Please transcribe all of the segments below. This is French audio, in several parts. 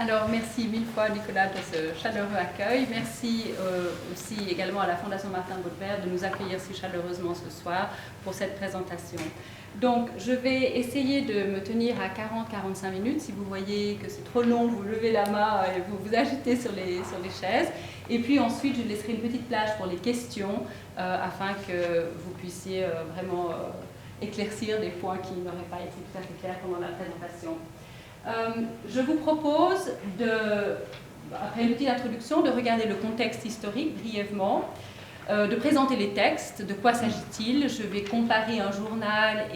Alors, merci mille fois, Nicolas, de ce chaleureux accueil. Merci aussi également à la Fondation Martin Baudelaire de nous accueillir si chaleureusement ce soir pour cette présentation. Donc, je vais essayer de me tenir à 40-45 minutes. Si vous voyez que c'est trop long, vous levez la main et vous vous agitez sur les chaises. Et puis ensuite, je laisserai une petite plage pour les questions afin que vous puissiez vraiment éclaircir des points qui n'auraient pas été tout à fait clairs pendant la présentation. Je vous propose, après une petite introduction, de regarder le contexte historique brièvement, de présenter les textes, de quoi s'agit-il. Je vais comparer un journal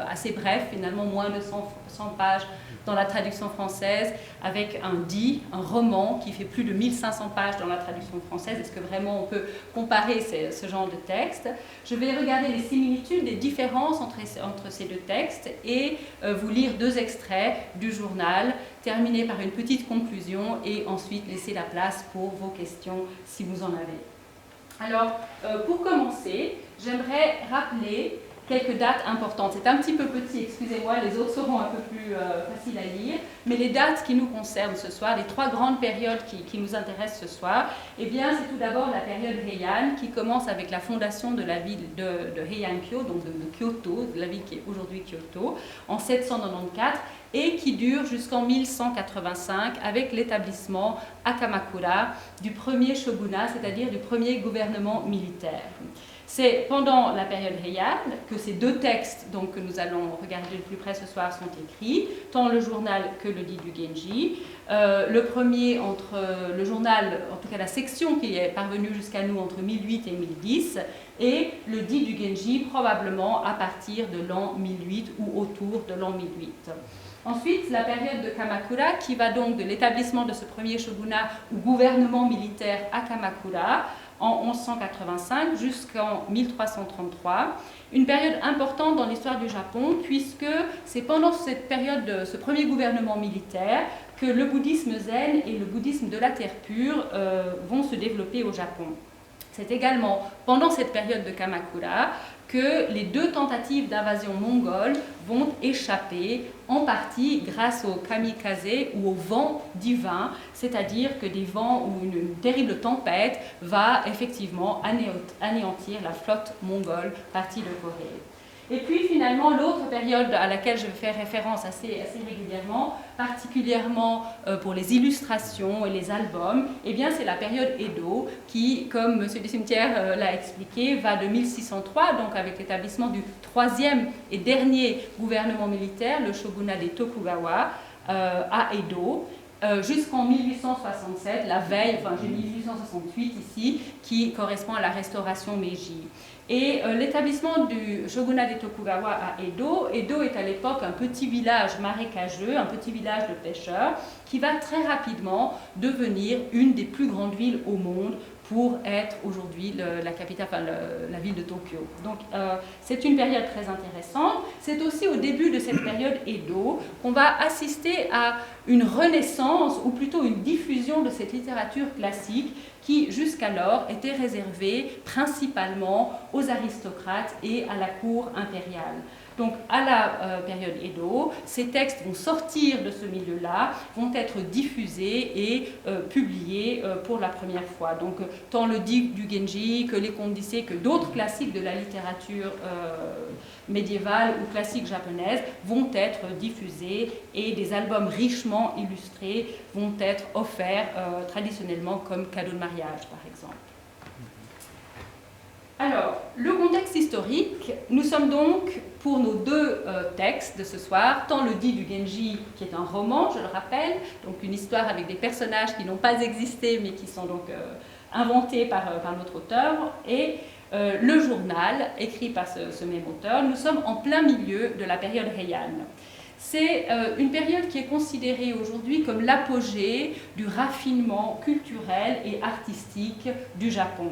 assez bref, finalement moins de 100 pages dans la traduction française, avec un roman qui fait plus de 1500 pages dans la traduction française. Est-ce que vraiment on peut comparer ce genre de texte? Je vais regarder les similitudes, les différences entre ces deux textes et vous lire deux extraits du journal, terminer par une petite conclusion et ensuite laisser la place pour vos questions si vous en avez. Alors, pour commencer, j'aimerais rappeler quelques dates importantes. C'est un petit peu petit, excusez-moi, les autres seront un peu plus faciles à lire, mais les dates qui nous concernent ce soir, les trois grandes périodes qui nous intéressent ce soir, eh bien, c'est tout d'abord la période Heian, qui commence avec la fondation de la ville de Heian-kyo, donc de Kyoto, de la ville qui est aujourd'hui Kyoto, en 794, et qui dure jusqu'en 1185 avec l'établissement à Kamakura du premier shogunat, c'est-à-dire du premier gouvernement militaire. C'est pendant la période Heian que ces deux textes que nous allons regarder de plus près ce soir sont écrits, tant le journal que le dit du Genji. Le premier entre le journal, en tout cas la section qui est parvenue jusqu'à nous entre 1008 et 1010, et le dit du Genji probablement à partir de l'an 1008 ou autour de l'an 1008. Ensuite, la période de Kamakura, qui va donc de l'établissement de ce premier shogunat ou gouvernement militaire à Kamakura en 1185 jusqu'en 1333. Une période importante dans l'histoire du Japon, puisque c'est pendant cette période de ce premier gouvernement militaire que le bouddhisme zen et le bouddhisme de la terre pure vont se développer au Japon. C'est également pendant cette période de Kamakura que les deux tentatives d'invasion mongole vont échapper, en partie grâce au kamikaze ou au vent divin, c'est-à-dire que des vents ou une terrible tempête va effectivement anéantir la flotte mongole partie de Corée. Et puis finalement, l'autre période à laquelle je vais faire référence assez régulièrement, particulièrement pour les illustrations et les albums, eh bien c'est la période Edo qui, comme M. Descimetières l'a expliqué, va de 1603, donc avec l'établissement du troisième et dernier gouvernement militaire, le shogunat des Tokugawa, à Edo, jusqu'en 1867, la veille, enfin j'ai mis 1868 ici, qui correspond à la restauration Meiji. Et l'établissement du shogunat des Tokugawa à Edo est à l'époque un petit village marécageux, un petit village de pêcheurs, qui va très rapidement devenir une des plus grandes villes au monde pour être aujourd'hui la capitale, enfin la ville de Tokyo. Donc c'est une période très intéressante. C'est aussi au début de cette période Edo qu'on va assister à une renaissance, ou plutôt une diffusion de cette littérature classique qui jusqu'alors était réservée principalement aux aristocrates et à la cour impériale. Donc à la période Edo, ces textes vont sortir de ce milieu-là, vont être diffusés et publiés pour la première fois. Donc tant le dit du Genji que les Condé, que d'autres classiques de la littérature médiévale ou classique japonaise vont être diffusés et des albums richement illustrés vont être offerts traditionnellement comme cadeau de mariage par exemple. Alors, le contexte historique, nous sommes donc pour nos deux textes de ce soir, tant le dit du Genji, qui est un roman, je le rappelle, donc une histoire avec des personnages qui n'ont pas existé, mais qui sont donc inventés par notre auteur, et le journal, écrit par ce même auteur. Nous sommes en plein milieu de la période Heian. C'est une période qui est considérée aujourd'hui comme l'apogée du raffinement culturel et artistique du Japon.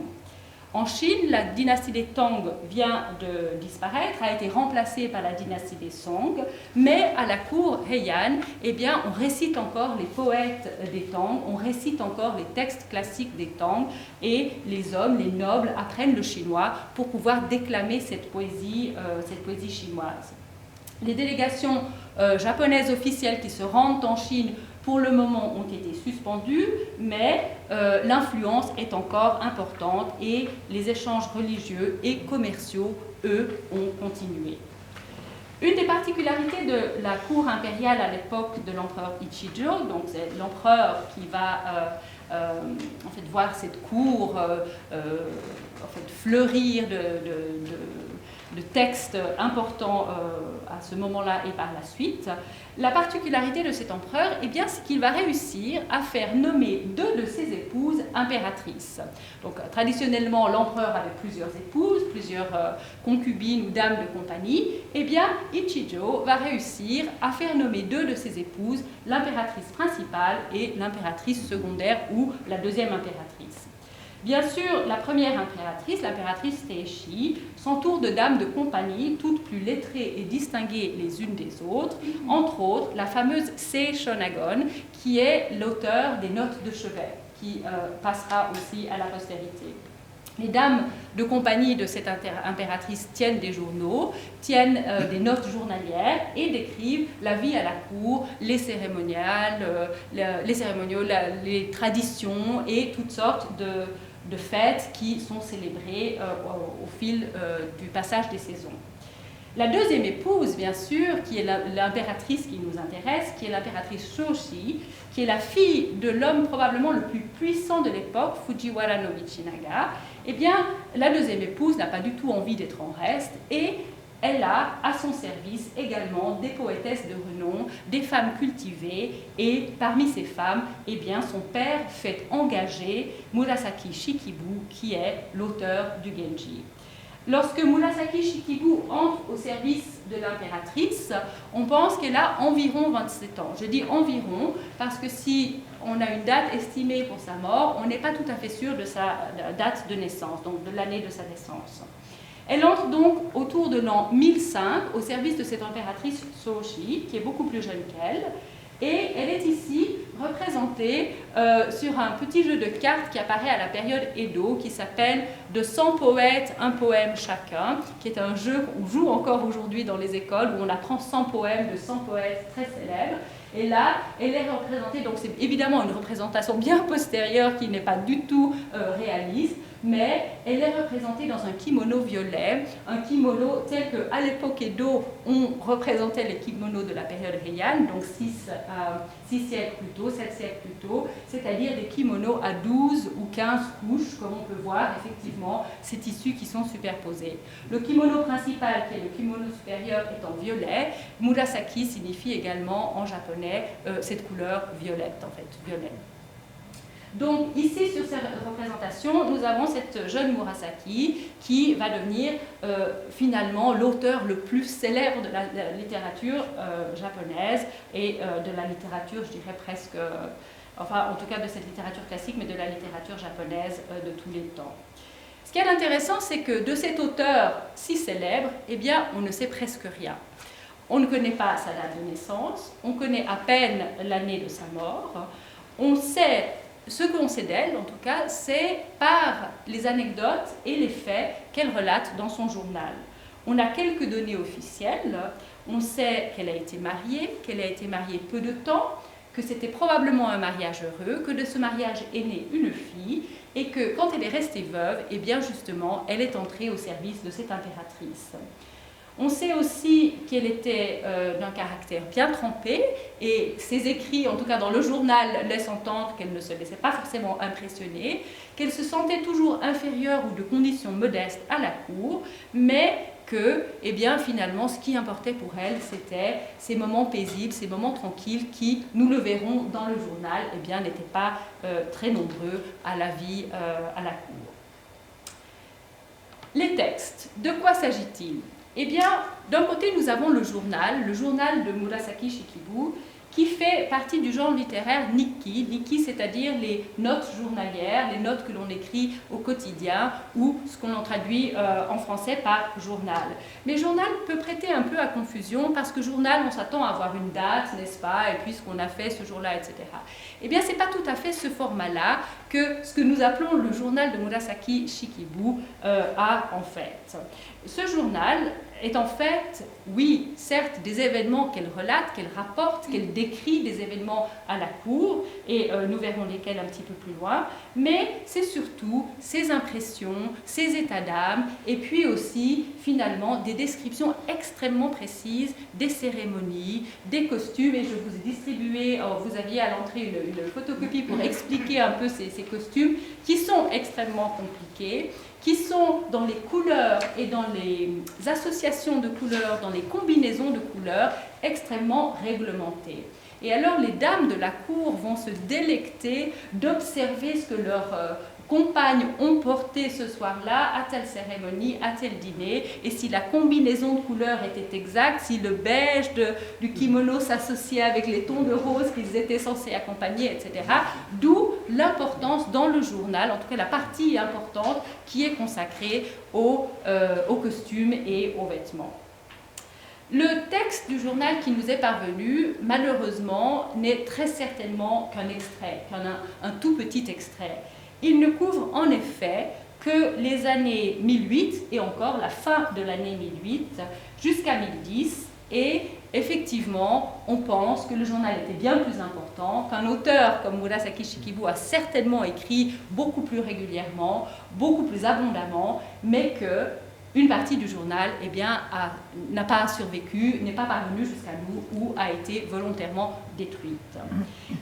En Chine, la dynastie des Tang vient de disparaître, a été remplacée par la dynastie des Song, mais à la cour Heian, eh bien, on récite encore les poètes des Tang, on récite encore les textes classiques des Tang, et les hommes, les nobles, apprennent le chinois pour pouvoir déclamer cette poésie chinoise. Les délégations japonaises officielles qui se rendent en Chine pour le moment, ont été suspendues, mais l'influence est encore importante et les échanges religieux et commerciaux, eux, ont continué. Une des particularités de la cour impériale à l'époque de l'empereur Ichijo, donc c'est l'empereur qui va en fait, voir cette cour en fait, fleurir de textes importants à ce moment-là et par la suite. La particularité de cet empereur, eh bien, c'est qu'il va réussir à faire nommer 2 de ses épouses impératrices. Donc, traditionnellement, l'empereur avait plusieurs épouses, plusieurs concubines ou dames de compagnie. Eh bien, Ichijo va réussir à faire nommer 2 de ses épouses, l'impératrice principale et l'impératrice secondaire ou la deuxième impératrice. Bien sûr, la première impératrice, l'impératrice Teishi, s'entoure de dames de compagnie, toutes plus lettrées et distinguées les unes des autres, entre autres la fameuse Sei Shonagon, qui est l'auteur des notes de chevet, qui passera aussi à la postérité. Les dames de compagnie de cette impératrice tiennent des journaux, tiennent des notes journalières et décrivent la vie à la cour, les cérémoniaux, les traditions et toutes sortes de fêtes qui sont célébrées au fil du passage des saisons. La deuxième épouse, bien sûr, qui est l'impératrice qui nous intéresse, qui est l'impératrice Shoshi, qui est la fille de l'homme probablement le plus puissant de l'époque, Fujiwara no Michinaga, eh bien, la deuxième épouse n'a pas du tout envie d'être en reste et elle a à son service également des poétesses de renom, des femmes cultivées, et parmi ces femmes, eh bien, son père fait engager Murasaki Shikibu, qui est l'auteur du Genji. Lorsque Murasaki Shikibu entre au service de l'impératrice, on pense qu'elle a environ 27 ans. Je dis environ parce que si on a une date estimée pour sa mort, on n'est pas tout à fait sûr de sa date de naissance, donc de l'année de sa naissance. Elle entre donc autour de l'an 1005 au service de cette impératrice Shoshi, qui est beaucoup plus jeune qu'elle, et elle est ici représentée sur un petit jeu de cartes qui apparaît à la période Edo, qui s'appelle « De 100 poètes, un poème chacun », qui est un jeu qu'on joue encore aujourd'hui dans les écoles, où on apprend 100 poèmes de 100 poètes très célèbres. Et là, elle est représentée, donc c'est évidemment une représentation bien postérieure qui n'est pas du tout réaliste, mais elle est représentée dans un kimono violet, un kimono tel qu'à l'époque Edo, on représentait les kimonos de la période Heian, donc 6 siècles plus tôt, 7 siècles plus tôt, c'est-à-dire des kimonos à 12 ou 15 couches, comme on peut voir effectivement ces tissus qui sont superposés. Le kimono principal, qui est le kimono supérieur, est en violet. Murasaki signifie également en japonais cette couleur violette, en fait, violet. Donc ici, sur cette représentation, nous avons cette jeune Murasaki qui va devenir finalement l'auteur le plus célèbre de la littérature japonaise et de la littérature, je dirais presque, enfin en tout cas de cette littérature classique, mais de la littérature japonaise de tous les temps. Ce qui est intéressant, c'est que de cet auteur si célèbre, eh bien, on ne sait presque rien. On ne connaît pas sa date de naissance, on connaît à peine l'année de sa mort, on sait... Ce qu'on sait d'elle, en tout cas, c'est par les anecdotes et les faits qu'elle relate dans son journal. On a quelques données officielles. On sait qu'elle a été mariée peu de temps, que c'était probablement un mariage heureux, que de ce mariage est née une fille, et que quand elle est restée veuve, eh bien justement, elle est entrée au service de cette impératrice. On sait aussi qu'elle était d'un caractère bien trempé et ses écrits, en tout cas dans le journal, laissent entendre qu'elle ne se laissait pas forcément impressionner, qu'elle se sentait toujours inférieure ou de condition modeste à la cour, mais que, eh bien, finalement, ce qui importait pour elle, c'était ces moments paisibles, ces moments tranquilles qui, nous le verrons dans le journal, eh bien, n'étaient pas très nombreux à la vie à la cour. Les textes, de quoi s'agit-il ? Eh bien, d'un côté, nous avons le journal de Murasaki Shikibu, qui fait partie du genre littéraire Nikki. Nikki, c'est-à-dire les notes journalières, les notes que l'on écrit au quotidien, ou ce qu'on en traduit en français par journal. Mais journal peut prêter un peu à confusion, parce que journal, on s'attend à avoir une date, n'est-ce pas, et puis ce qu'on a fait ce jour-là, etc. Eh bien, ce n'est pas tout à fait ce format-là que ce que nous appelons le journal de Murasaki Shikibu a en fait. Ce journal est en fait, oui, certes, des événements qu'elle relate, qu'elle rapporte, qu'elle décrit, des événements à la cour, et nous verrons lesquels un petit peu plus loin, mais c'est surtout ses impressions, ses états d'âme, et puis aussi, finalement, des descriptions extrêmement précises des cérémonies, des costumes, et je vous ai distribué, vous aviez à l'entrée une photocopie pour expliquer un peu ces costumes, qui sont extrêmement compliqués, qui sont dans les couleurs et dans les associations de couleurs, dans les combinaisons de couleurs extrêmement réglementées. Et alors les dames de la cour vont se délecter d'observer ce que leurs compagnes ont porté ce soir-là à telle cérémonie, à tel dîner, et si la combinaison de couleurs était exacte, si le beige du kimono s'associait avec les tons de rose qu'ils étaient censés accompagner, etc. D'où l'importance dans le journal, en tout cas la partie importante qui est consacrée aux costumes et aux vêtements. Le texte du journal qui nous est parvenu, malheureusement, n'est très certainement qu'un extrait, qu'un tout petit extrait. Il ne couvre en effet que les années 1008 et encore la fin de l'année 1008 jusqu'à 1010, et effectivement, on pense que le journal était bien plus important, qu'un auteur comme Murasaki Shikibu a certainement écrit beaucoup plus régulièrement, beaucoup plus abondamment, mais que une partie du journal eh bien, n'a pas survécu, n'est pas parvenue jusqu'à nous ou a été volontairement détruite.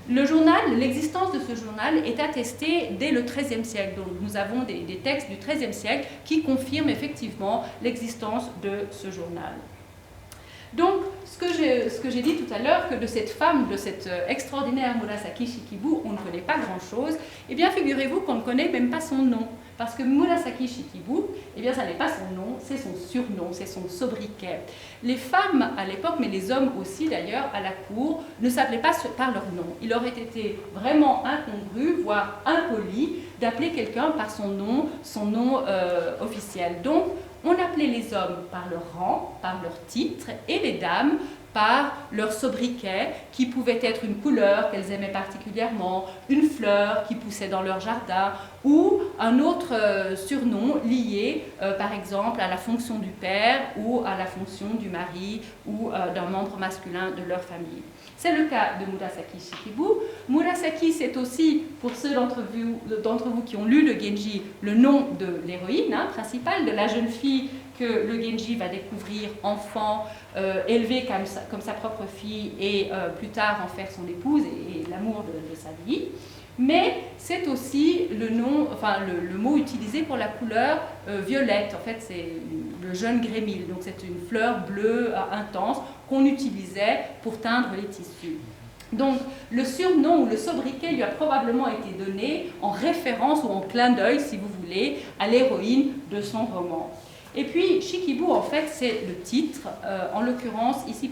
Le journal, l'existence de ce journal est attestée dès le XIIIe siècle. Donc nous avons des textes du XIIIe siècle qui confirment effectivement l'existence de ce journal. Donc, ce que j'ai dit tout à l'heure, que de cette femme, de cette extraordinaire Murasaki Shikibu, on ne connaît pas grand-chose, eh bien, figurez-vous qu'on ne connaît même pas son nom. Parce que Murasaki Shikibu, eh bien, ça n'est pas son nom, c'est son surnom, c'est son sobriquet. Les femmes à l'époque, mais les hommes aussi d'ailleurs, à la cour, ne s'appelaient pas par leur nom. Il aurait été vraiment incongru, voire impoli, d'appeler quelqu'un par son nom officiel. Donc, on appelait les hommes par leur rang, par leur titre, et les dames par leur sobriquet, qui pouvait être une couleur qu'elles aimaient particulièrement, une fleur qui poussait dans leur jardin, ou un autre surnom lié, par exemple, à la fonction du père ou à la fonction du mari ou d'un membre masculin de leur famille. C'est le cas de Murasaki Shikibu. Murasaki, c'est aussi, pour ceux d'entre vous qui ont lu le Genji, le nom de l'héroïne principale, de la jeune fille que le Genji va découvrir enfant, élevée comme sa propre fille et plus tard en faire son épouse et l'amour de sa vie. Mais c'est aussi le mot utilisé pour la couleur violette. En fait, c'est le jeune grémil. Donc, c'est une fleur bleue intense qu'on utilisait pour teindre les tissus. Donc, le surnom ou le sobriquet lui a probablement été donné en référence ou en clin d'œil, si vous voulez, à l'héroïne de son roman. Et puis, Shikibu, en fait, c'est le titre, en l'occurrence, ici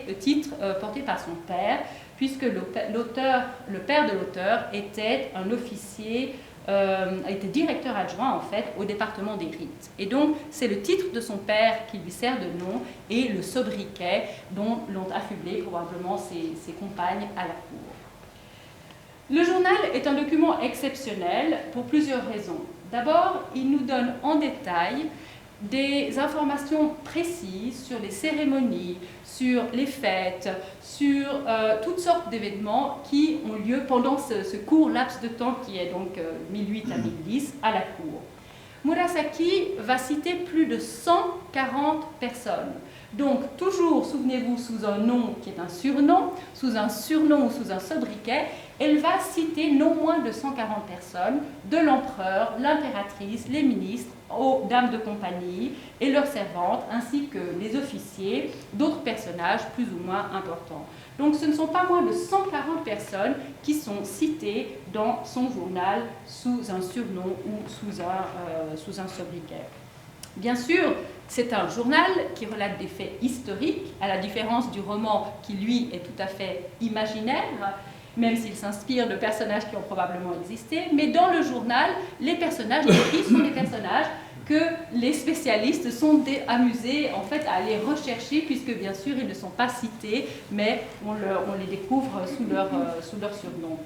le titre porté par son père, puisque le père de l'auteur était un officier, était directeur adjoint, en fait, au département des rites. Et donc, c'est le titre de son père qui lui sert de nom et le sobriquet dont l'ont affublé probablement ses compagnes à la cour. Le journal est un document exceptionnel pour plusieurs raisons. D'abord, il nous donne en détail des informations précises sur les cérémonies, sur les fêtes, sur toutes sortes d'événements qui ont lieu pendant ce court laps de temps qui est donc 1008 à 1010 à la cour. Murasaki va citer plus de 140 personnes. Donc, toujours, souvenez-vous, sous un nom qui est un surnom, sous un surnom ou sous un sobriquet, elle va citer non moins de 140 personnes, de l'empereur, l'impératrice, les ministres, aux dames de compagnie et leurs servantes, ainsi que les officiers, d'autres personnages plus ou moins importants. Donc, ce ne sont pas moins de 140 personnes qui sont citées dans son journal sous un surnom ou sous un sobriquet. Bien sûr, c'est un journal qui relate des faits historiques, à la différence du roman qui, lui, est tout à fait imaginaire, même s'il s'inspire de personnages qui ont probablement existé. Mais dans le journal, les personnages décrits sont des personnages que les spécialistes sont amusés en fait, à aller rechercher, puisque bien sûr, ils ne sont pas cités, mais on les découvre sous leur surnom.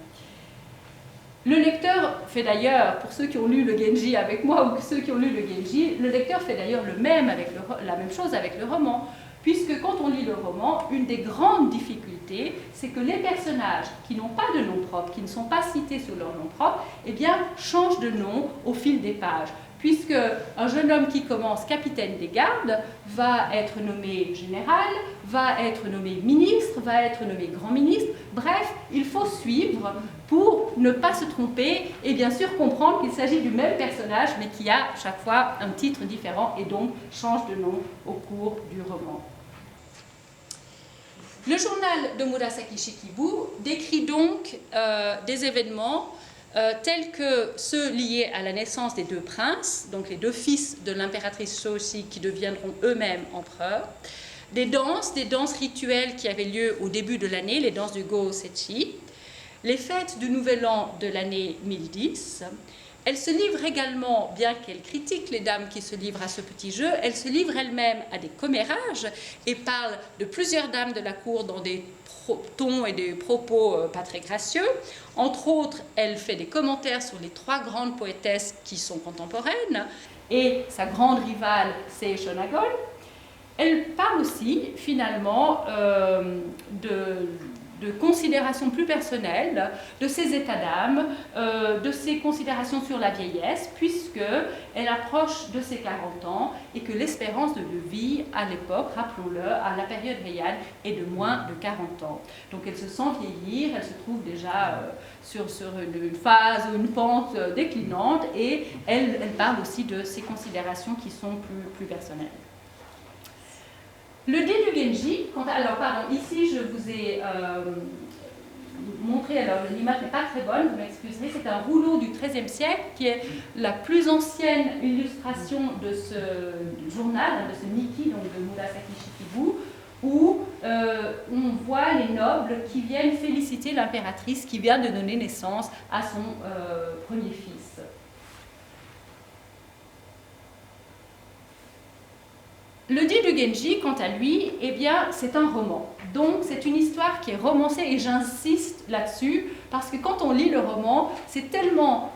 Le lecteur fait d'ailleurs, pour ceux qui ont lu le Genji avec moi ou ceux qui ont lu le Genji, le lecteur fait d'ailleurs la même chose avec le roman. Puisque quand on lit le roman, une des grandes difficultés, c'est que les personnages qui n'ont pas de nom propre, qui ne sont pas cités sous leur nom propre, eh bien, changent de nom au fil des pages. Puisque un jeune homme qui commence capitaine des gardes va être nommé général, va être nommé ministre, va être nommé grand ministre. Bref, il faut suivre pour ne pas se tromper et bien sûr comprendre qu'il s'agit du même personnage, mais qui a chaque fois un titre différent et donc change de nom au cours du roman. Le journal de Murasaki Shikibu décrit donc des événements tels que ceux liés à la naissance des deux princes, donc les deux fils de l'impératrice Shoshi qui deviendront eux-mêmes empereurs, des danses rituelles qui avaient lieu au début de l'année, les danses du Go-Osechi, les fêtes du Nouvel An de l'année 1010. Elle se livre également, bien qu'elle critique les dames qui se livrent à ce petit jeu, elle se livre elle-même à des commérages et parle de plusieurs dames de la cour dans des tons et des propos pas très gracieux. Entre autres, elle fait des commentaires sur les 3 grandes poétesses qui sont contemporaines et sa grande rivale, c'est Shonagon. Elle parle aussi, finalement, de considérations plus personnelles, de ses états d'âme, de ses considérations sur la vieillesse, puisqu'elle approche de ses 40 ans et que l'espérance de vie à l'époque, rappelons-le, à la période Heian, est de moins de 40 ans. Donc elle se sent vieillir, elle se trouve déjà sur une phase ou une pente déclinante et elle parle aussi de ses considérations qui sont plus personnelles. Le dé du Genji, ici je vous ai montré, alors l'image n'est pas très bonne, vous m'excuserez, c'est un rouleau du XIIIe siècle qui est la plus ancienne illustration de ce journal, de ce Nikki, donc de Murasaki Shikibu, où on voit les nobles qui viennent féliciter l'impératrice qui vient de donner naissance à son premier fils. Le dit du Genji, quant à lui, eh bien, c'est un roman. Donc, c'est une histoire qui est romancée et j'insiste là-dessus parce que quand on lit le roman, c'est tellement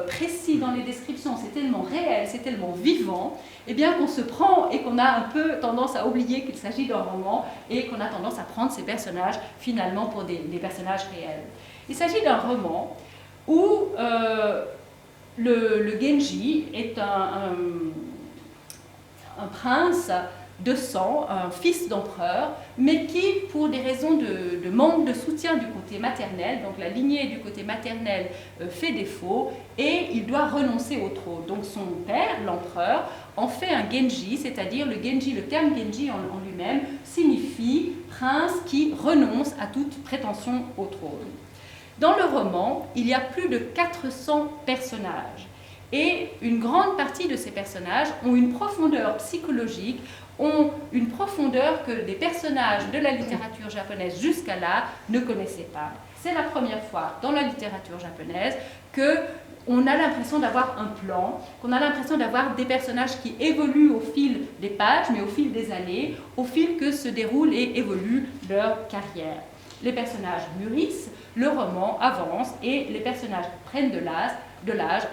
précis dans les descriptions, c'est tellement réel, c'est tellement vivant, eh bien, qu'on se prend et qu'on a un peu tendance à oublier qu'il s'agit d'un roman et qu'on a tendance à prendre ces personnages finalement pour des personnages réels. Il s'agit d'un roman où le Genji est un prince de sang, un fils d'empereur, mais qui, pour des raisons de manque de soutien du côté maternel, donc la lignée du côté maternel fait défaut, et il doit renoncer au trône. Donc son père, l'empereur, en fait un Genji, c'est-à-dire le terme Genji en lui-même signifie prince qui renonce à toute prétention au trône. Dans le roman, il y a plus de 400 personnages. Et une grande partie de ces personnages ont une profondeur psychologique, ont une profondeur que les personnages de la littérature japonaise jusqu'à là ne connaissaient pas. C'est la première fois dans la littérature japonaise qu'on a l'impression d'avoir un plan, qu'on a l'impression d'avoir des personnages qui évoluent au fil des pages, mais au fil des années, au fil que se déroule et évolue leur carrière. Les personnages mûrissent, le roman avance et les personnages prennent de l'âge,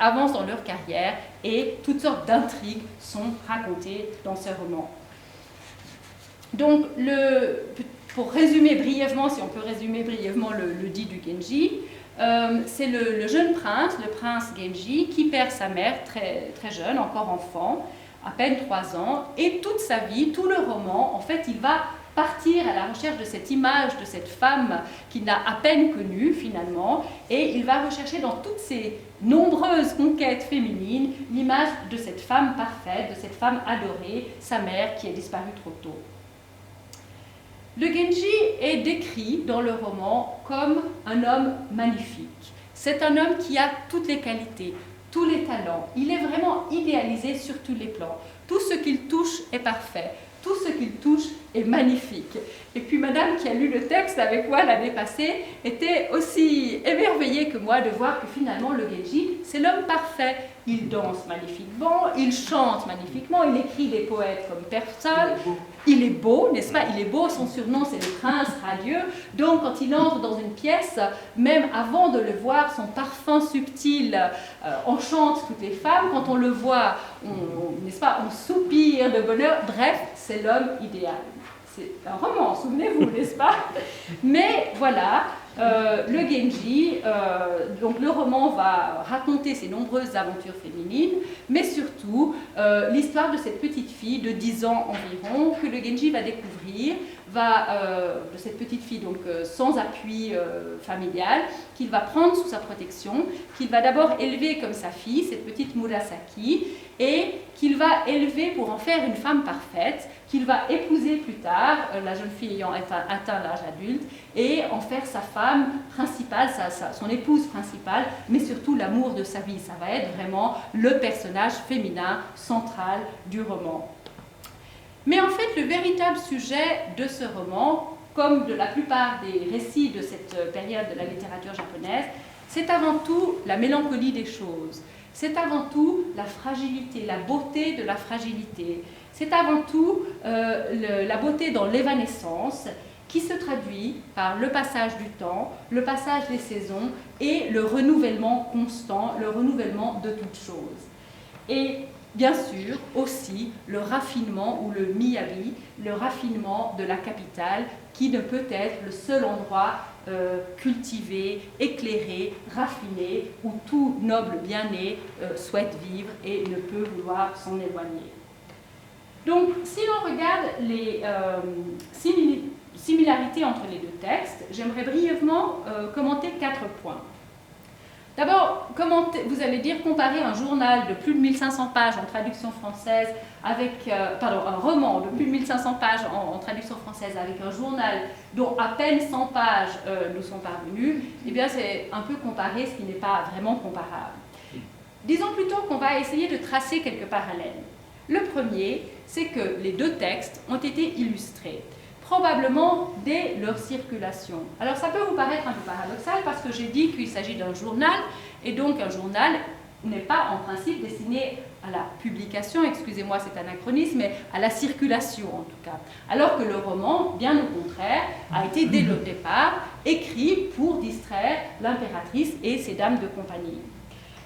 avancent dans leur carrière et toutes sortes d'intrigues sont racontées dans ce roman. Donc, pour résumer brièvement, si on peut résumer brièvement le dit du Genji, c'est le jeune prince, le prince Genji, qui perd sa mère très, très jeune, encore enfant, à peine 3 ans, et toute sa vie, tout le roman, en fait, il va partir à la recherche de cette image de cette femme qu'il n'a à peine connue finalement, et il va rechercher dans toutes ces nombreuses conquêtes féminines l'image de cette femme parfaite, de cette femme adorée, sa mère qui est disparue trop tôt. Le Genji est décrit dans le roman comme un homme magnifique. C'est un homme qui a toutes les qualités, tous les talents. Il est vraiment idéalisé sur tous les plans. Tout ce qu'il touche est parfait. Tout ce qu'il touche est magnifique. Et puis madame qui a lu le texte avec moi l'année passée était aussi émerveillée que moi de voir que finalement le Genji, c'est l'homme parfait. il danse magnifiquement, il chante magnifiquement, il écrit des poètes comme personne. Il est beau, n'est-ce pas? Il est beau, son surnom c'est le prince radieux. Donc quand il entre dans une pièce, même avant de le voir, son parfum subtil enchante toutes les femmes. Quand on le voit, n'est-ce pas, on soupire de bonheur. Bref, c'est l'homme idéal. C'est un roman, souvenez-vous, n'est-ce pas? Mais voilà, le Genji, donc le roman va raconter ses nombreuses aventures féminines, mais surtout l'histoire de cette petite fille de 10 ans environ que le Genji va découvrir, de cette petite fille donc sans appui familial, qu'il va prendre sous sa protection, qu'il va d'abord élever comme sa fille, cette petite Murasaki, et qu'il va élever pour en faire une femme parfaite, qu'il va épouser plus tard, la jeune fille ayant atteint l'âge adulte, et en faire sa femme principale, son épouse principale, mais surtout l'amour de sa vie. Ça va être vraiment le personnage féminin central du roman. Mais en fait, le véritable sujet de ce roman, comme de la plupart des récits de cette période de la littérature japonaise, c'est avant tout la mélancolie des choses. C'est avant tout la fragilité, la beauté de la fragilité. C'est avant tout la beauté dans l'évanescence qui se traduit par le passage du temps, le passage des saisons et le renouvellement constant, le renouvellement de toutes choses. Et bien sûr aussi le raffinement ou le miyabi, le raffinement de la capitale qui ne peut être le seul endroit cultivé, éclairé, raffiné, où tout noble bien-né souhaite vivre et ne peut vouloir s'en éloigner. Donc, si l'on regarde les similarités entre les deux textes, j'aimerais brièvement commenter 4 points. D'abord, vous allez dire comparer un journal de plus de 1500 pages en traduction française avec, un roman de plus de 1500 pages en traduction française avec un journal dont à peine 100 pages nous sont parvenues, eh bien c'est un peu comparer ce qui n'est pas vraiment comparable. Disons plutôt qu'on va essayer de tracer quelques parallèles. Le premier, c'est que les deux textes ont été illustrés, probablement dès leur circulation. Alors ça peut vous paraître un peu paradoxal parce que j'ai dit qu'il s'agit d'un journal, et donc un journal n'est pas en principe destiné à la publication, excusez-moi cet anachronisme, mais à la circulation en tout cas. Alors que le roman, bien au contraire, a été dès le départ écrit pour distraire l'impératrice et ses dames de compagnie.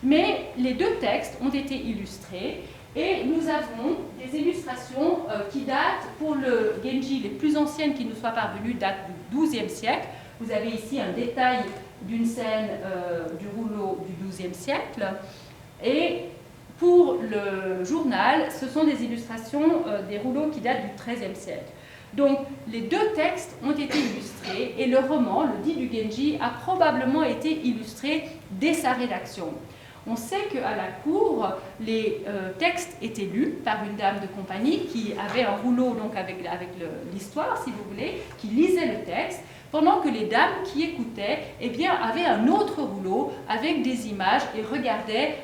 Mais les deux textes ont été illustrés, et nous avons des illustrations qui datent, pour le Genji, les plus anciennes qui nous soient parvenues, datent du XIIe siècle. Vous avez ici un détail d'une scène du rouleau du XIIe siècle. Et pour le journal, ce sont des illustrations des rouleaux qui datent du XIIIe siècle. Donc, les deux textes ont été illustrés, et le roman, le dit du Genji, a probablement été illustré dès sa rédaction. On sait qu'à la cour, les textes étaient lus par une dame de compagnie qui avait un rouleau donc avec l'histoire, si vous voulez, qui lisait le texte, pendant que les dames qui écoutaient eh bien, avaient un autre rouleau avec des images et regardaient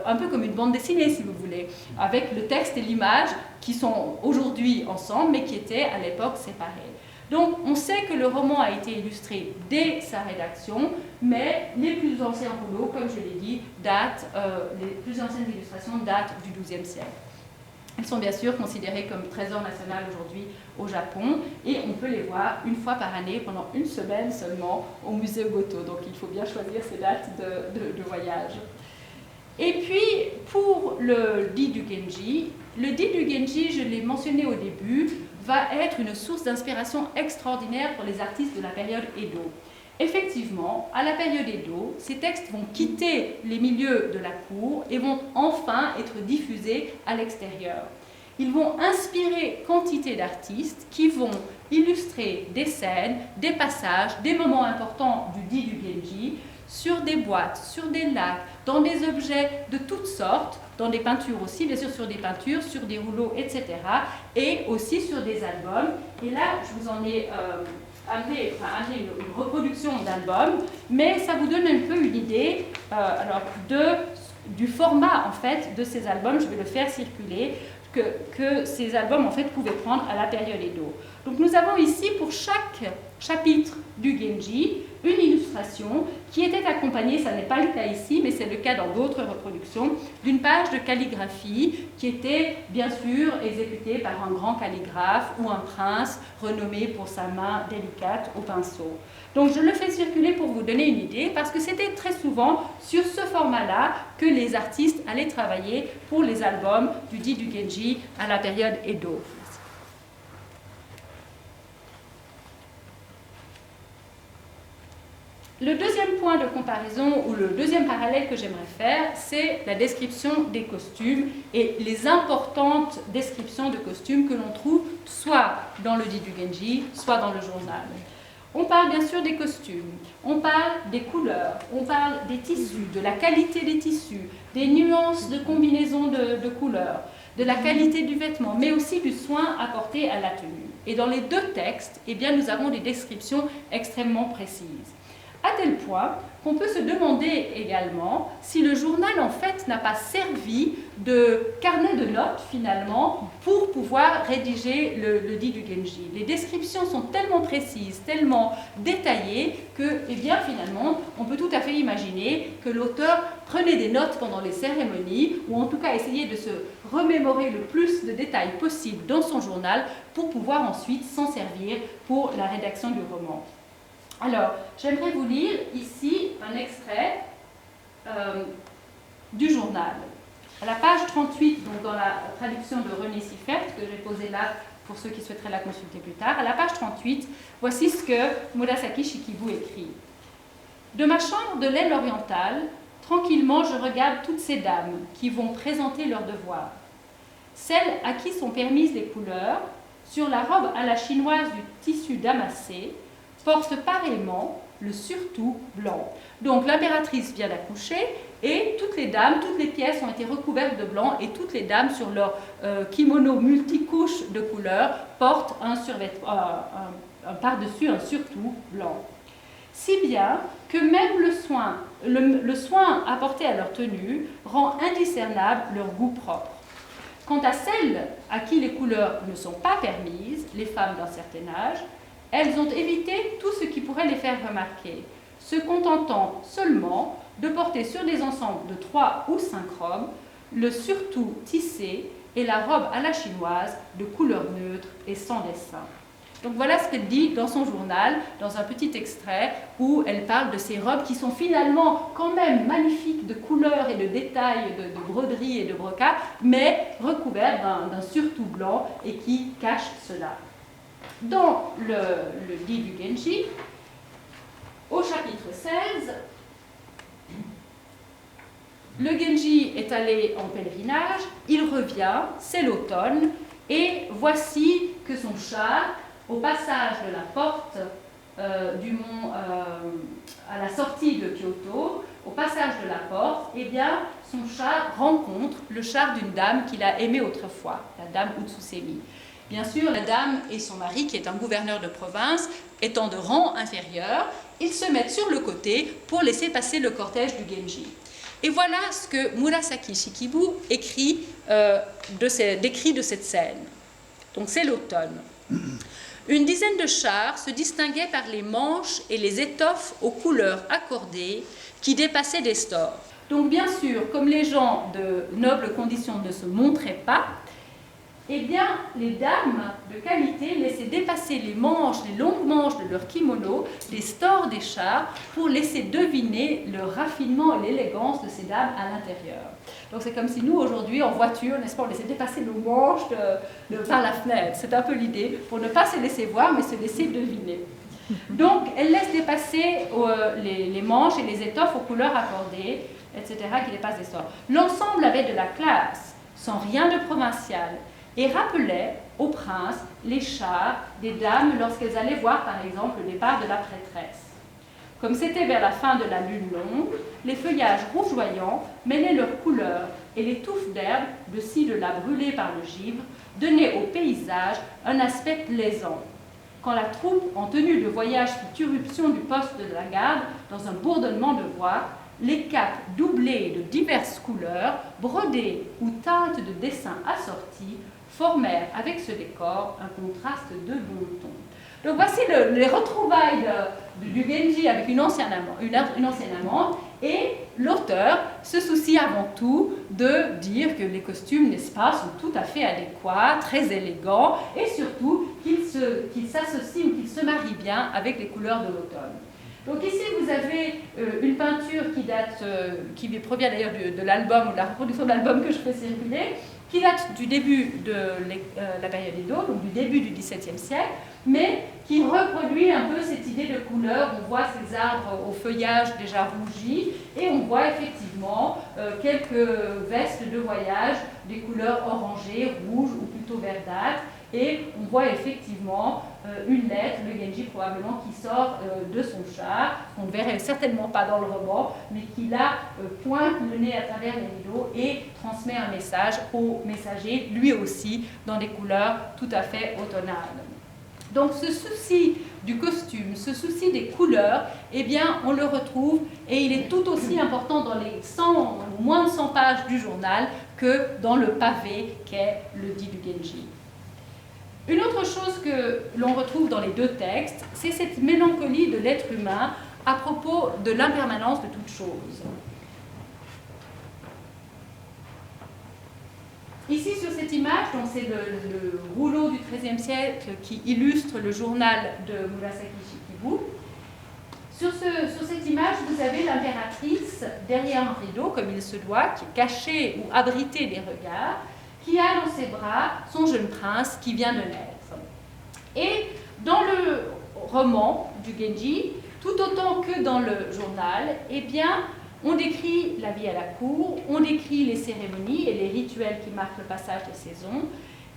un peu comme une bande dessinée, si vous voulez, avec le texte et l'image qui sont aujourd'hui ensemble, mais qui étaient à l'époque séparés. Donc, on sait que le roman a été illustré dès sa rédaction, mais les plus anciens rouleaux, comme je l'ai dit, les plus anciennes illustrations datent du XIIe siècle. Elles sont bien sûr considérées comme trésor national aujourd'hui au Japon, et on peut les voir une fois par année pendant une semaine seulement au musée Goto. Donc, il faut bien choisir ces dates de voyage. Et puis, pour le dit du Genji, le dit du Genji, je l'ai mentionné au début, va être une source d'inspiration extraordinaire pour les artistes de la période Edo. Effectivement, à la période Edo, ces textes vont quitter les milieux de la cour et vont enfin être diffusés à l'extérieur. Ils vont inspirer quantité d'artistes qui vont illustrer des scènes, des passages, des moments importants du dit du Genji, sur des boîtes, sur des lacs, dans des objets de toutes sortes, dans des peintures aussi, bien sûr sur des peintures, sur des rouleaux, etc. Et aussi sur des albums. Et là, je vous en ai amené une reproduction d'albums, mais ça vous donne un peu une idée du format en fait de ces albums. Je vais le faire circuler, que ces albums en fait pouvaient prendre à la période Edo. Donc nous avons ici pour chaque chapitre du Genji une illustration qui était accompagnée, ça n'est pas le cas ici, mais c'est le cas dans d'autres reproductions, d'une page de calligraphie qui était bien sûr exécutée par un grand calligraphe ou un prince renommé pour sa main délicate au pinceau. Donc je le fais circuler pour vous donner une idée, parce que c'était très souvent sur ce format-là que les artistes allaient travailler pour les albums du dit du Genji à la période Edo. Le deuxième point de comparaison, ou le deuxième parallèle que j'aimerais faire, c'est la description des costumes et les importantes descriptions de costumes que l'on trouve soit dans le dit du Genji, soit dans le journal. On parle bien sûr des costumes, on parle des couleurs, on parle des tissus, de la qualité des tissus, des nuances de combinaison de couleurs, de la qualité du vêtement, mais aussi du soin apporté à la tenue. Et dans les deux textes, eh bien, nous avons des descriptions extrêmement précises. À tel point qu'on peut se demander également si le journal en fait n'a pas servi de carnet de notes finalement pour pouvoir rédiger le dit du Genji. Les descriptions sont tellement précises, tellement détaillées que eh bien, finalement on peut tout à fait imaginer que l'auteur prenait des notes pendant les cérémonies ou en tout cas essayait de se remémorer le plus de détails possible dans son journal pour pouvoir ensuite s'en servir pour la rédaction du roman. Alors, j'aimerais vous lire ici un extrait du journal. À la page 38, donc dans la traduction de René Siffert, que j'ai posée là pour ceux qui souhaiteraient la consulter plus tard, à la page 38, voici ce que Murasaki Shikibu écrit. « De ma chambre de l'aile orientale, tranquillement je regarde toutes ces dames qui vont présenter leurs devoirs. Celles à qui sont permises les couleurs, sur la robe à la chinoise du tissu damassé, portent pareillement le surtout blanc. » Donc l'impératrice vient d'accoucher et toutes les dames, toutes les pièces ont été recouvertes de blanc et toutes les dames sur leur kimono multicouche de couleurs portent un par-dessus un surtout blanc. Si bien que même le soin apporté à leur tenue rend indiscernable leur goût propre. Quant à celles à qui les couleurs ne sont pas permises, les femmes d'un certain âge, elles ont évité tout ce qui pourrait les faire remarquer, se contentant seulement de porter sur des ensembles de 3 ou 5 robes le surtout tissé et la robe à la chinoise de couleur neutre et sans dessin. Donc voilà ce qu'elle dit dans son journal, dans un petit extrait où elle parle de ces robes qui sont finalement quand même magnifiques de couleurs et de détails, de broderies et de brocart, mais recouvertes d'un surtout blanc et qui cachent cela. Dans le dit du Genji, au chapitre 16, le Genji est allé en pèlerinage, il revient, c'est l'automne, et voici que son char, au passage de la porte du mont à la sortie de Kyoto, au passage de la porte, eh bien, son char rencontre le char d'une dame qu'il a aimée autrefois, la dame Utsusemi. Bien sûr, la dame et son mari, qui est un gouverneur de province, étant de rang inférieur, ils se mettent sur le côté pour laisser passer le cortège du Genji. Et voilà ce que Murasaki Shikibu décrit de cette scène. Donc c'est l'automne. Une dizaine de chars se distinguaient par les manches et les étoffes aux couleurs accordées qui dépassaient des stores. Donc bien sûr, comme les gens de nobles conditions ne se montraient pas, eh bien, les dames de qualité laissaient dépasser les longues manches de leur kimono, les stores des chars, pour laisser deviner le raffinement et l'élégance de ces dames à l'intérieur. Donc c'est comme si nous, aujourd'hui, en voiture, n'est-ce pas, on laissait dépasser nos manches par la fenêtre. C'est un peu l'idée, pour ne pas se laisser voir, mais se laisser deviner. Donc, elle laisse dépasser les manches et les étoffes aux couleurs accordées, etc., qui dépassent les stores. L'ensemble avait de la classe, sans rien de provincial, et rappelait au prince les chars des dames lorsqu'elles allaient voir par exemple le départ de la prêtresse. Comme c'était vers la fin de la lune longue, les feuillages rougeoyants mêlaient leurs couleurs et les touffes d'herbe, de ci de là brûlées par le givre, donnaient au paysage un aspect plaisant. Quand la troupe en tenue de voyage fit irruption du poste de la garde dans un bourdonnement de voix, les capes doublées de diverses couleurs, brodées ou teintes de dessins assortis, formèrent avec ce décor un contraste de bon ton. Donc voici les retrouvailles du Genji avec une ancienne amante, et l'auteur se soucie avant tout de dire que les costumes, n'est-ce pas, sont tout à fait adéquats, très élégants, et surtout qu'ils s'associent ou qu'ils se marient bien avec les couleurs de l'automne. Donc ici, vous avez une peinture qui provient d'ailleurs de l'album, ou de la reproduction de l'album que je fais circuler, qui date du début de la période Edo, donc du début du XVIIe siècle, mais qui reproduit un peu cette idée de couleur. On voit ces arbres au feuillage déjà rougi, et on voit effectivement quelques vestes de voyage, des couleurs orangées, rouges ou plutôt verdâtres, et on voit effectivement une lettre, le Genji probablement, qui sort de son char, qu'on ne verrait certainement pas dans le roman, mais qui là pointe le nez à travers les rideaux et transmet un message au messager, lui aussi dans des couleurs tout à fait automnales. Donc ce souci du costume, ce souci des couleurs, eh bien on le retrouve, et il est tout aussi important dans les moins de 100 pages du journal que dans le pavé qu'est le dit du Genji. Une autre chose que l'on retrouve dans les deux textes, c'est cette mélancolie de l'être humain à propos de l'impermanence de toute chose. Ici, sur cette image, c'est le rouleau du XIIIe siècle qui illustre le journal de Murasaki Shikibu. Sur cette image, vous avez l'impératrice derrière un rideau, comme il se doit, qui est cachée ou abritée des regards, qui a dans ses bras son jeune prince qui vient de naître. Et dans le roman du Genji, tout autant que dans le journal, eh bien, on décrit la vie à la cour, on décrit les cérémonies et les rituels qui marquent le passage des saisons,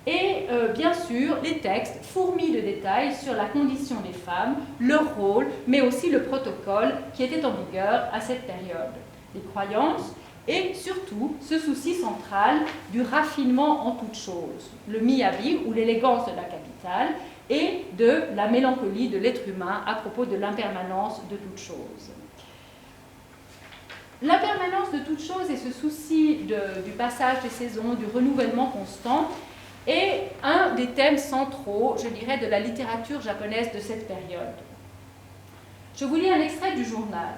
et bien sûr, les textes fourmillent de détails sur la condition des femmes, leur rôle, mais aussi le protocole qui était en vigueur à cette période. Les croyances, et surtout ce souci central du raffinement en toute chose, le miyabi ou l'élégance de la capitale, et de la mélancolie de l'être humain à propos de l'impermanence de toute chose. L'impermanence de toute chose et ce souci du passage des saisons, du renouvellement constant, est un des thèmes centraux, je dirais, de la littérature japonaise de cette période. Je vous lis un extrait du journal.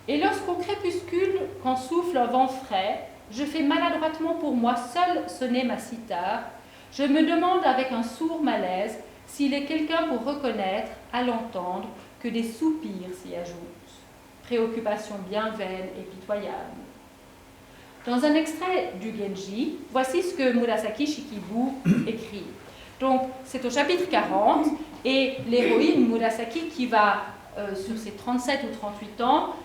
Et lorsqu'au crépuscule, quand souffle un vent frais, je fais maladroitement pour moi seul sonner ma cithare, je me demande avec un sourd malaise s'il est quelqu'un pour reconnaître, à l'entendre, que des soupirs s'y ajoutent, préoccupation bien vaine et pitoyable. Dans un extrait du Genji, voici ce que Murasaki Shikibu écrit. Donc, c'est au chapitre 40, et l'héroïne Murasaki, qui va, sur ses 37 ou 38 ans,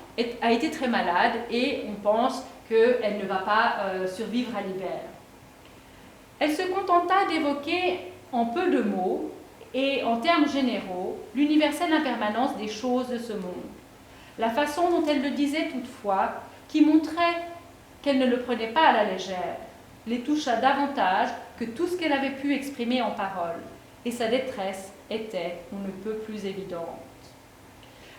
a été très malade, et on pense qu'elle ne va pas survivre à l'hiver. Elle se contenta d'évoquer en peu de mots, et en termes généraux, l'universelle impermanence des choses de ce monde. La façon dont elle le disait toutefois, qui montrait qu'elle ne le prenait pas à la légère, les toucha davantage que tout ce qu'elle avait pu exprimer en paroles, et sa détresse était, on ne peut plus évidente.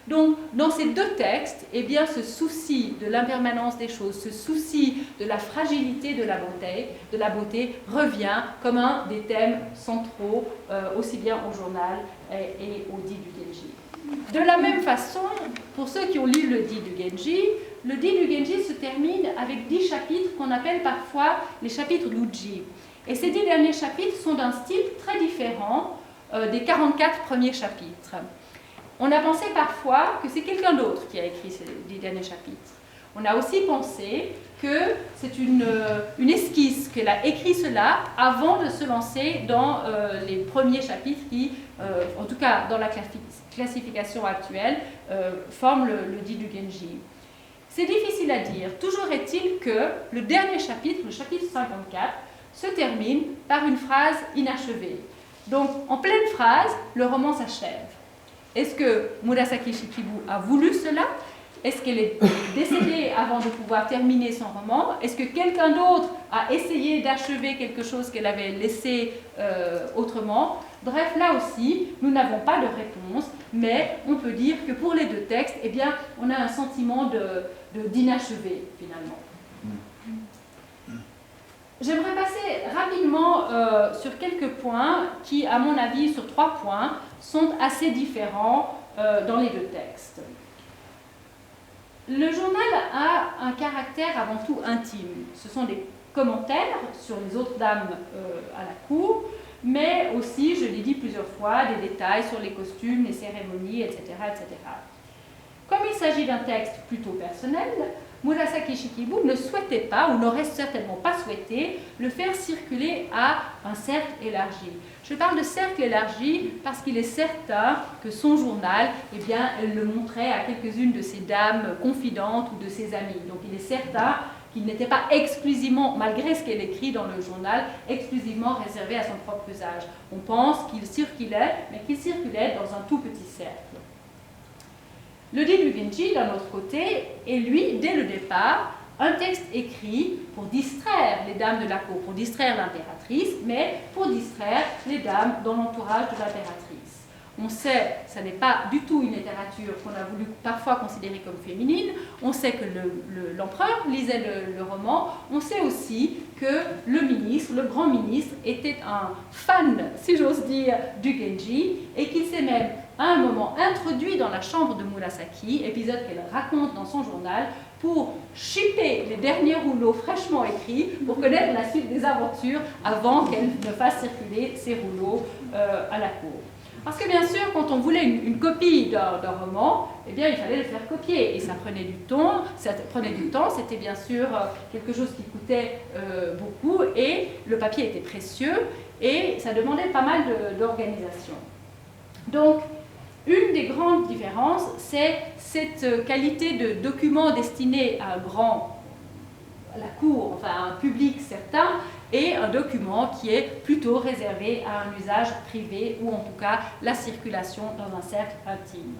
Donc, dans ces deux textes, eh bien, ce souci de l'impermanence des choses, ce souci de la fragilité de la beauté revient comme un des thèmes centraux, aussi bien au journal et au dit du Genji. De la même façon, pour ceux qui ont lu le dit du Genji, le dit du Genji se termine avec 10 chapitres qu'on appelle parfois les chapitres Luji. Et ces 10 derniers chapitres sont d'un style très différent des 44 premiers chapitres. On a pensé parfois que c'est quelqu'un d'autre qui a écrit ces 10 derniers chapitres. On a aussi pensé que c'est une esquisse, qu'elle a écrit cela avant de se lancer dans les premiers chapitres qui, en tout cas dans la classification actuelle, forment le dit du Genji. C'est difficile à dire. Toujours est-il que le dernier chapitre, le chapitre 54, se termine par une phrase inachevée. Donc, en pleine phrase, le roman s'achève. Est-ce que Murasaki Shikibu a voulu cela? Est-ce qu'elle est décédée avant de pouvoir terminer son roman? Est-ce que quelqu'un d'autre a essayé d'achever quelque chose qu'elle avait laissé autrement? Bref, là aussi, nous n'avons pas de réponse, mais on peut dire que pour les deux textes, eh bien, on a un sentiment d'inachevé, finalement. J'aimerais passer rapidement sur quelques points qui, à mon avis, sur 3 points, sont assez différents dans les deux textes. Le journal a un caractère avant tout intime. Ce sont des commentaires sur les autres dames à la cour, mais aussi, je l'ai dit plusieurs fois, des détails sur les costumes, les cérémonies, etc. etc. Comme il s'agit d'un texte plutôt personnel, Murasaki Shikibu ne souhaitait pas, ou n'aurait certainement pas souhaité, le faire circuler à un cercle élargi. Je parle de cercle élargi parce qu'il est certain que son journal, eh bien, elle le montrait à quelques-unes de ses dames confidentes ou de ses amies. Donc il est certain qu'il n'était pas exclusivement, malgré ce qu'elle écrit dans le journal, exclusivement réservé à son propre usage. On pense qu'il circulait, mais qu'il circulait dans un tout petit cercle. Le Di du Genji, d'un autre côté, est lui, dès le départ, un texte écrit pour distraire les dames de la cour, pour distraire l'impératrice, mais pour distraire les dames dans l'entourage de l'impératrice. On sait, ce n'est pas du tout une littérature qu'on a voulu parfois considérer comme féminine, on sait que l'empereur lisait le roman, on sait aussi que le ministre, le grand ministre, était un fan, si j'ose dire, du Genji, et qu'il s'est même à un moment introduit dans la chambre de Murasaki, épisode qu'elle raconte dans son journal, pour shipper les derniers rouleaux fraîchement écrits, pour connaître la suite des aventures avant qu'elle ne fasse circuler ces rouleaux à la cour. Parce que bien sûr, quand on voulait une copie d'un roman, eh bien, il fallait le faire copier, et ça prenait du temps, c'était bien sûr quelque chose qui coûtait beaucoup, et le papier était précieux, et ça demandait pas mal d'organisation. Donc, une des grandes différences, c'est cette qualité de document destiné à la cour, enfin à un public certain, et un document qui est plutôt réservé à un usage privé, ou en tout cas la circulation dans un cercle intime.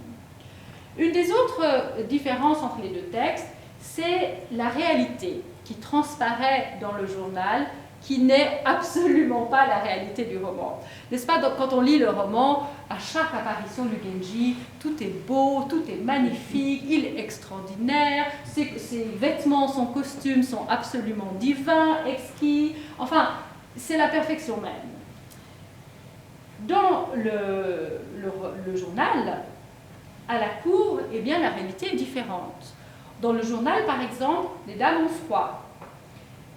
Une des autres différences entre les deux textes, c'est la réalité qui transparaît dans le journal, qui n'est absolument pas la réalité du roman. N'est-ce pas? Donc, quand on lit le roman, à chaque apparition du Genji, tout est beau, tout est magnifique, il est extraordinaire, ses vêtements, son costume sont absolument divins, exquis, enfin, c'est la perfection même. Dans le journal, à la cour, eh bien, la réalité est différente. Dans le journal, par exemple, les dames ont froid.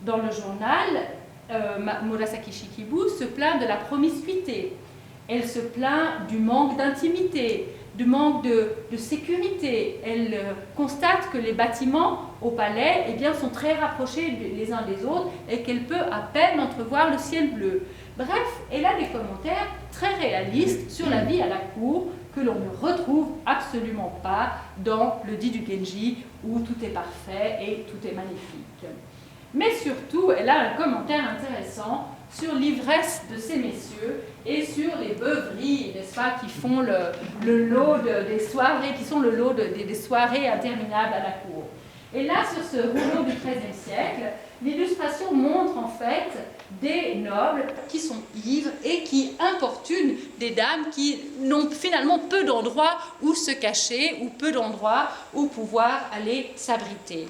Dans le journal, Murasaki Shikibu se plaint de la promiscuité. Elle se plaint du manque d'intimité, du manque de sécurité. Elle constate que les bâtiments au palais, eh bien, sont très rapprochés les uns des autres et qu'elle peut à peine entrevoir le ciel bleu. Bref, elle a des commentaires très réalistes sur la vie à la cour que l'on ne retrouve absolument pas dans le Di du Genji où tout est parfait et tout est magnifique. Mais surtout, elle a un commentaire intéressant sur l'ivresse de ces messieurs et sur les beuveries, n'est-ce pas, qui font le lot des soirées, qui sont le lot des soirées interminables à la cour. Et là, sur ce rouleau du XIIIe siècle, l'illustration montre en fait des nobles qui sont ivres et qui importunent des dames qui n'ont finalement peu d'endroits où se cacher ou peu d'endroits où pouvoir aller s'abriter.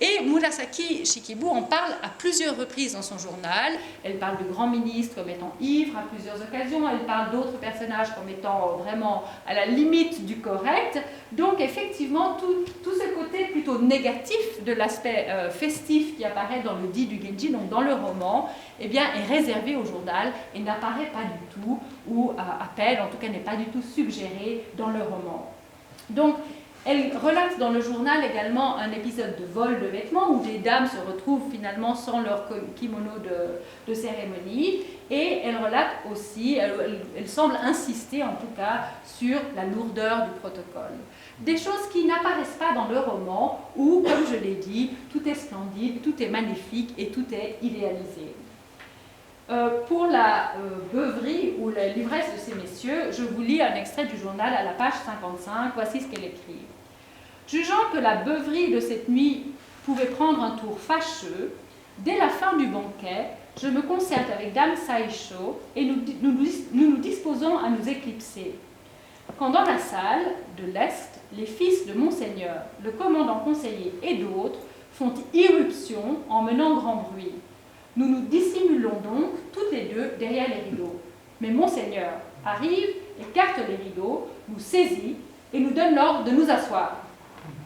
Et Murasaki Shikibu en parle à plusieurs reprises dans son journal. Elle parle du grand ministre comme étant ivre à plusieurs occasions. Elle parle d'autres personnages comme étant vraiment à la limite du correct. Donc effectivement, tout ce côté plutôt négatif de l'aspect festif qui apparaît dans le Di du Genji, donc dans le roman, eh bien, est réservé au journal et n'apparaît pas du tout, ou à peine, en tout cas n'est pas du tout suggéré dans le roman. Donc, elle relate dans le journal également un épisode de vol de vêtements où des dames se retrouvent finalement sans leur kimono de cérémonie, et elle relate aussi, elle semble insister en tout cas sur la lourdeur du protocole. Des choses qui n'apparaissent pas dans le roman où, comme je l'ai dit, tout est splendide, tout est magnifique et tout est idéalisé. Pour la beuverie ou l'ivresse de ces messieurs, je vous lis un extrait du journal à la page 55, voici ce qu'elle écrit. Jugeant que la beuverie de cette nuit pouvait prendre un tour fâcheux, dès la fin du banquet, je me concerte avec Dame Saisho et nous disposons à nous éclipser. Quand dans la salle de l'Est, les fils de Monseigneur, le commandant conseiller et d'autres font irruption en menant grand bruit. Nous nous dissimulons donc toutes les deux derrière les rideaux. Mais Monseigneur arrive, écarte les rideaux, nous saisit et nous donne l'ordre de nous asseoir.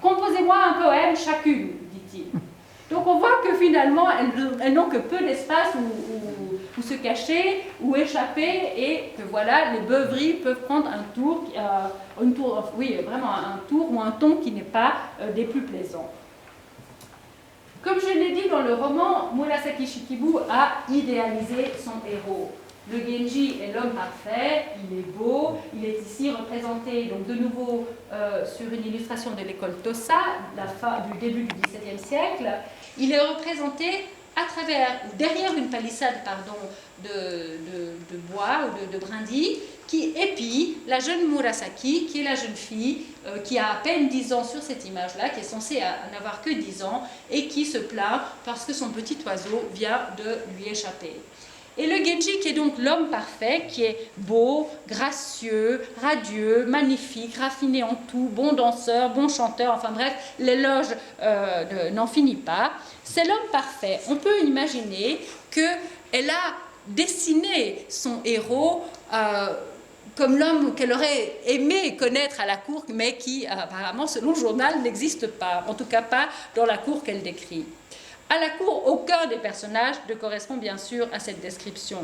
Composez-moi un poème chacune, dit-il. Donc on voit que finalement, elles n'ont que peu d'espace où se cacher, où échapper, et que voilà, les beuveries peuvent prendre un tour, vraiment un tour ou un ton qui n'est pas des plus plaisants. Comme je l'ai dit dans le roman, Murasaki Shikibu a idéalisé son héros. Le Genji est l'homme parfait, il est beau, il est ici représenté donc de nouveau sur une illustration de l'école Tosa, du début du XVIIe siècle. Il est représenté à travers, ou derrière une palissade de bois ou de brindilles, qui épie la jeune Murasaki, qui est la jeune fille qui a à peine 10 ans sur cette image-là, qui est censée n'avoir que 10 ans, et qui se plaint parce que son petit oiseau vient de lui échapper. Et le Genji, qui est donc l'homme parfait, qui est beau, gracieux, radieux, magnifique, raffiné en tout, bon danseur, bon chanteur, enfin bref, l'éloge n'en finit pas. C'est l'homme parfait. On peut imaginer qu'elle a dessiné son héros comme l'homme qu'elle aurait aimé connaître à la cour, mais qui apparemment, selon le journal, n'existe pas, en tout cas pas dans la cour qu'elle décrit. À la cour, aucun des personnages ne correspond bien sûr à cette description.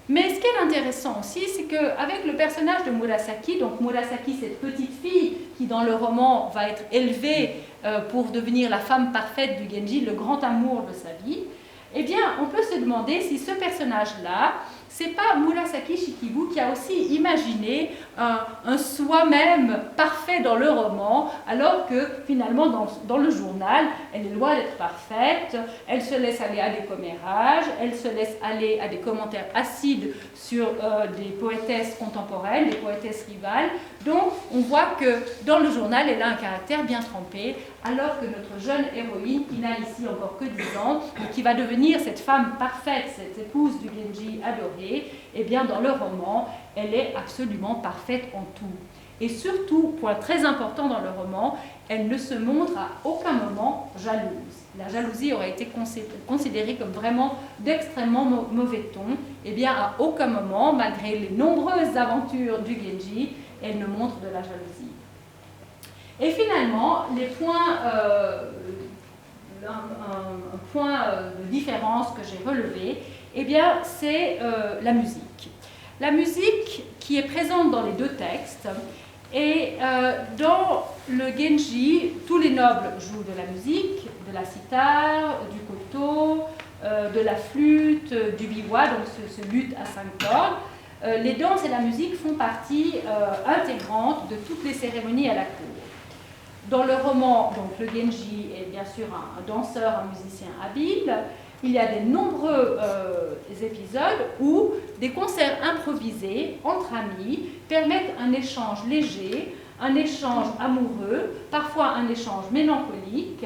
Mais ce qui est intéressant aussi, c'est qu'avec le personnage de Murasaki, donc Murasaki, cette petite fille qui dans le roman va être élevée pour devenir la femme parfaite du Genji, le grand amour de sa vie, eh bien on peut se demander si ce personnage-là, c'est pas Murasaki Shikibu qui a aussi imaginé un soi-même parfait dans le roman, alors que finalement dans le journal, elle est loin d'être parfaite, elle se laisse aller à des commérages, elle se laisse aller à des commentaires acides sur des poétesses contemporaines, des poétesses rivales. Donc on voit que dans le journal, elle a un caractère bien trempé, alors que notre jeune héroïne, qui n'a ici encore que 10 ans, et qui va devenir cette femme parfaite, cette épouse du Genji adorée, eh bien dans le roman, elle est absolument parfaite en tout. Et surtout, point très important dans le roman, elle ne se montre à aucun moment jalouse. La jalousie aurait été considérée comme vraiment d'extrêmement mauvais ton. Eh bien, à aucun moment, malgré les nombreuses aventures du Genji, elle ne montre de la jalousie. Et finalement, les points, un point de différence que j'ai relevé, eh bien, c'est la musique. La musique qui est présente dans les deux textes, et dans le Genji, tous les nobles jouent de la musique, de la sitar, du koto, de la flûte, du biwa, donc ce luth à 5 cordes. Les danses et la musique font partie intégrante de toutes les cérémonies à la cour. Dans le roman, donc, le Genji est bien sûr un danseur, un musicien habile. Il y a de nombreux épisodes où des concerts improvisés entre amis permettent un échange léger, un échange amoureux, parfois un échange mélancolique.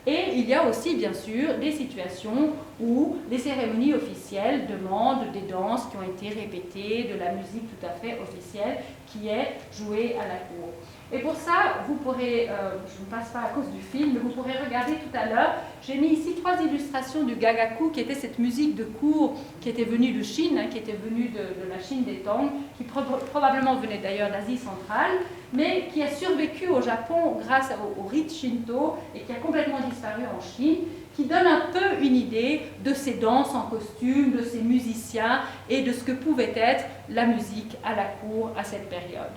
Et il y a aussi, bien sûr, des situations où les cérémonies officielles demandent des danses qui ont été répétées, de la musique tout à fait officielle qui est jouée à la cour. Et pour ça, vous pourrez, je ne passe pas à cause du film, mais vous pourrez regarder tout à l'heure, j'ai mis ici 3 illustrations du gagaku, qui était cette musique de cour qui était venue de Chine, qui était venue de la Chine des Tang, qui probablement venait d'ailleurs d'Asie centrale, mais qui a survécu au Japon grâce au rite Shinto et qui a complètement disparu en Chine, qui donne un peu une idée de ces danses en costume, de ces musiciens et de ce que pouvait être la musique à la cour à cette période.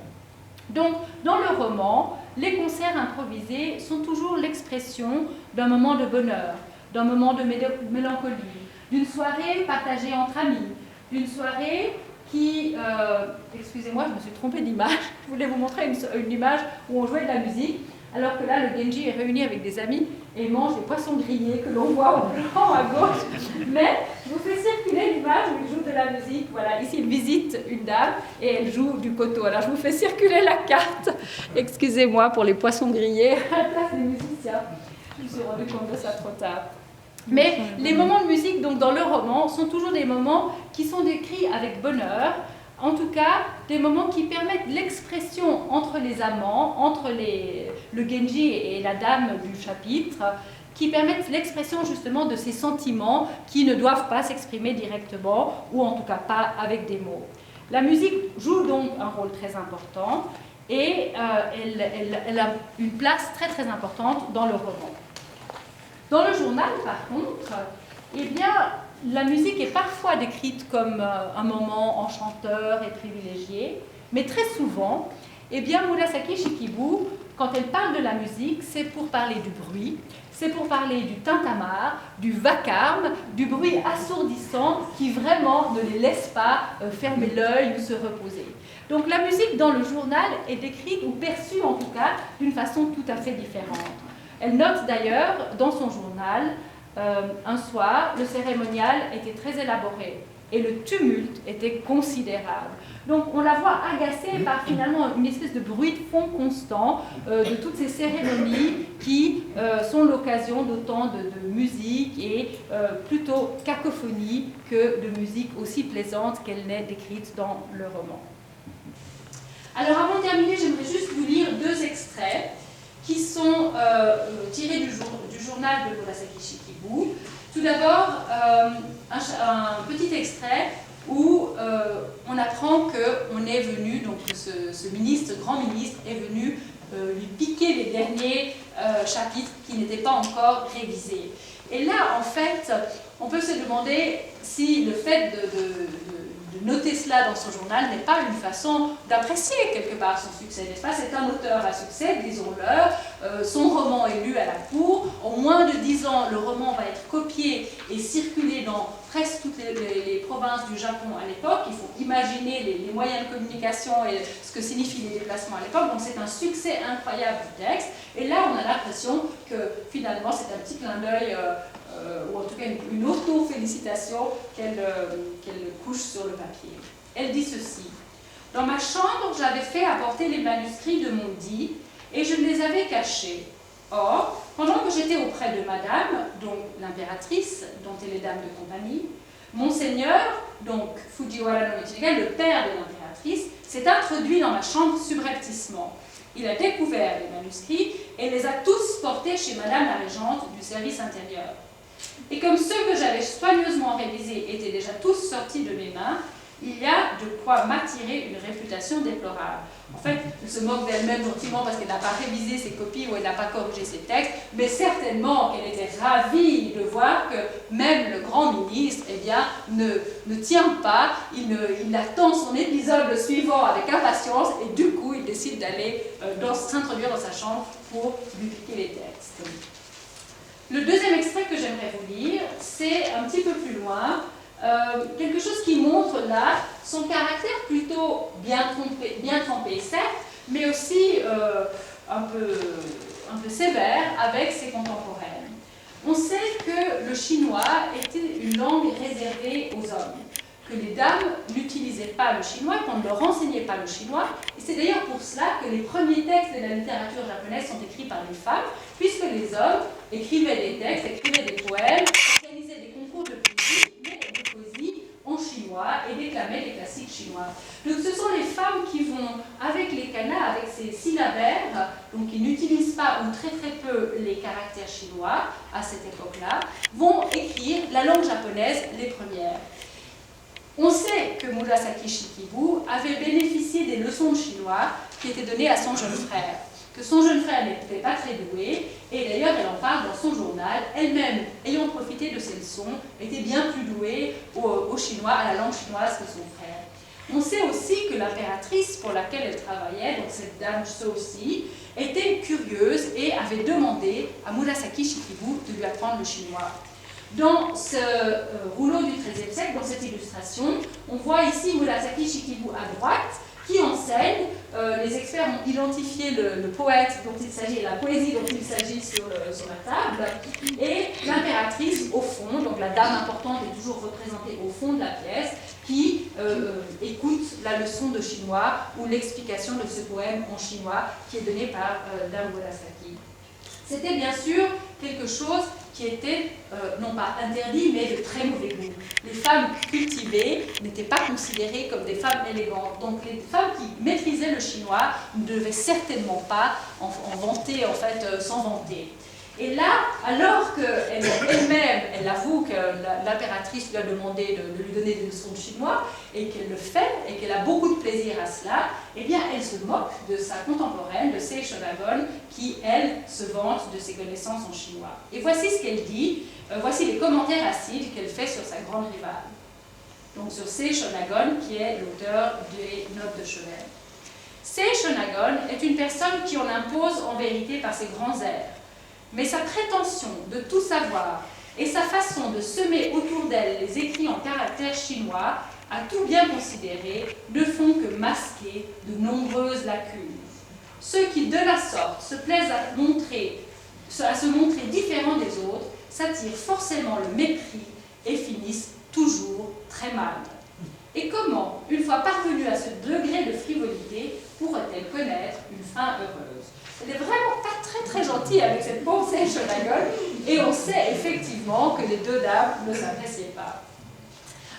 Donc, dans le roman, les concerts improvisés sont toujours l'expression d'un moment de bonheur, d'un moment de mélancolie, d'une soirée partagée entre amis, d'une soirée qui... excusez-moi, je me suis trompée d'image. Je voulais vous montrer une image où on jouait de la musique, alors que là, le Genji est réuni avec des amis et mange des poissons grillés que l'on voit au plan à gauche. Mais je vous fais circuler l'image où il joue de la musique. Voilà, ici, il visite une dame et elle joue du koto. Alors, je vous fais circuler la carte. Excusez-moi pour les poissons grillés à la place des musiciens. Je me suis rendu compte de ça trop tard. Mais les moments de musique, donc, dans le roman, sont toujours des moments qui sont décrits avec bonheur. En tout cas, des moments qui permettent l'expression entre les amants, entre le Genji et la dame du chapitre, qui permettent l'expression justement de ces sentiments qui ne doivent pas s'exprimer directement, ou en tout cas pas avec des mots. La musique joue donc un rôle très important et elle a une place très très importante dans le roman. Dans le journal, par contre, eh bien, la musique est parfois décrite comme un moment enchanteur et privilégié, mais très souvent, eh bien, Murasaki Shikibu, quand elle parle de la musique, c'est pour parler du bruit, c'est pour parler du tintamarre, du vacarme, du bruit assourdissant qui vraiment ne les laisse pas fermer l'œil ou se reposer. Donc la musique dans le journal est décrite ou perçue en tout cas d'une façon tout à fait différente. Elle note d'ailleurs dans son journal, un soir, le cérémonial était très élaboré et le tumulte était considérable. Donc on la voit agacée par finalement une espèce de bruit de fond constant de toutes ces cérémonies qui sont l'occasion d'autant de musique et plutôt cacophonie que de musique aussi plaisante qu'elle n'est décrite dans le roman. Alors avant de terminer, j'aimerais juste vous lire deux extraits qui sont tirés du journal de Murasaki Shikibu. Tout d'abord, un petit extrait où on apprend qu'on est venu, donc ce ministre, grand ministre, est venu lui piquer les derniers chapitres qui n'étaient pas encore révisés. Et là, en fait, on peut se demander si le fait de noter cela dans son journal n'est pas une façon d'apprécier quelque part son succès, n'est-ce pas? C'est un auteur à succès, disons-le, son roman est lu à la cour, en moins de 10 ans, le roman va être copié et circulé dans presque toutes les provinces du Japon à l'époque. Il faut imaginer les moyens de communication et ce que signifient les déplacements à l'époque, donc c'est un succès incroyable du texte, et là on a l'impression que finalement c'est un petit clin d'œil ou en tout cas une auto-félicitation qu'elle couche sur le papier. Elle dit ceci: « Dans ma chambre, j'avais fait apporter les manuscrits de mon dit et je les avais cachés. Or, pendant que j'étais auprès de madame, donc l'impératrice, dont elle est dame de compagnie, Monseigneur, donc Fujiwara no Michigan, le père de l'impératrice, s'est introduit dans ma chambre subrepticement. Il a découvert les manuscrits et les a tous portés chez madame la régente du service intérieur. Et comme ceux que j'avais soigneusement révisés étaient déjà tous sortis de mes mains, il y a de quoi m'attirer une réputation déplorable. » En fait, elle se moque d'elle-même gentiment parce qu'elle n'a pas révisé ses copies ou elle n'a pas corrigé ses textes, mais certainement qu'elle était ravie de voir que même le grand ministre, eh bien, ne tient pas, il attend son épisode suivant avec impatience et du coup, il décide d'aller s'introduire dans sa chambre pour lui piquer les textes. Le deuxième extrait que j'aimerais vous lire, c'est un petit peu plus loin, quelque chose qui montre là son caractère plutôt bien trempé, certes, mais aussi un peu sévère avec ses contemporaines. On sait que le chinois était une langue réservée aux hommes, que les dames n'utilisaient pas le chinois, qu'on ne leur enseignait pas le chinois, et c'est d'ailleurs pour cela que les premiers textes de la littérature japonaise sont écrits par les femmes, puisque les hommes écrivaient des textes, écrivaient des poèmes, organisaient des concours de poésie, mais de poésie en chinois et déclamaient des classiques chinois. Donc ce sont les femmes qui vont, avec les kanas, avec ces syllabaires, donc qui n'utilisent pas ou très très peu les caractères chinois à cette époque-là, vont écrire la langue japonaise les premières. On sait que Murasaki Shikibu avait bénéficié des leçons de chinois qui étaient données à son jeune frère, que son jeune frère n'était pas très doué, et d'ailleurs elle en parle dans son journal, elle-même ayant profité de ces leçons, était bien plus douée au chinois, à la langue chinoise que son frère. On sait aussi que l'impératrice pour laquelle elle travaillait, donc cette dame Sosi, était curieuse et avait demandé à Murasaki Shikibu de lui apprendre le chinois. Dans ce rouleau du XIIIe siècle, dans cette illustration, on voit ici Murasaki Shikibu à droite, qui enseigne. Les experts ont identifié le poète dont il s'agit, la poésie dont il s'agit sur la table, et l'impératrice au fond, donc la dame importante est toujours représentée au fond de la pièce, qui écoute la leçon de chinois ou l'explication de ce poème en chinois qui est donné par Dame Murasaki. C'était bien sûr quelque chose qui était non pas interdit, mais de très mauvais goût. Les femmes cultivées n'étaient pas considérées comme des femmes élégantes. Donc les femmes qui maîtrisaient le chinois ne devaient certainement pas en vanter, en fait, s'en vanter. Et là, alors qu'elle-même, elle avoue que l'impératrice lui a demandé de lui donner des leçons de chinois, et qu'elle le fait, et qu'elle a beaucoup de plaisir à cela, eh bien, elle se moque de sa contemporaine, de Sei Shonagon, qui, elle, se vante de ses connaissances en chinois. Et voici ce qu'elle dit, voici les commentaires acides qu'elle fait sur sa grande rivale. Donc sur Sei Shonagon, qui est l'auteur des Notes de chevet. Sei Shonagon est une personne qui en impose en vérité par ses grands airs. Mais sa prétention de tout savoir et sa façon de semer autour d'elle les écrits en caractères chinois, à tout bien considéré, ne font que masquer de nombreuses lacunes. Ceux qui, de la sorte, se plaisent à se montrer différents des autres, s'attirent forcément le mépris et finissent toujours très mal. Et comment, une fois parvenue à ce degré de frivolité, pourrait-elle connaître une fin heureuse? Elle n'est vraiment pas très gentille avec cette pauvre Sei Shonagon, et on sait effectivement que les deux dames ne s'appréciaient pas.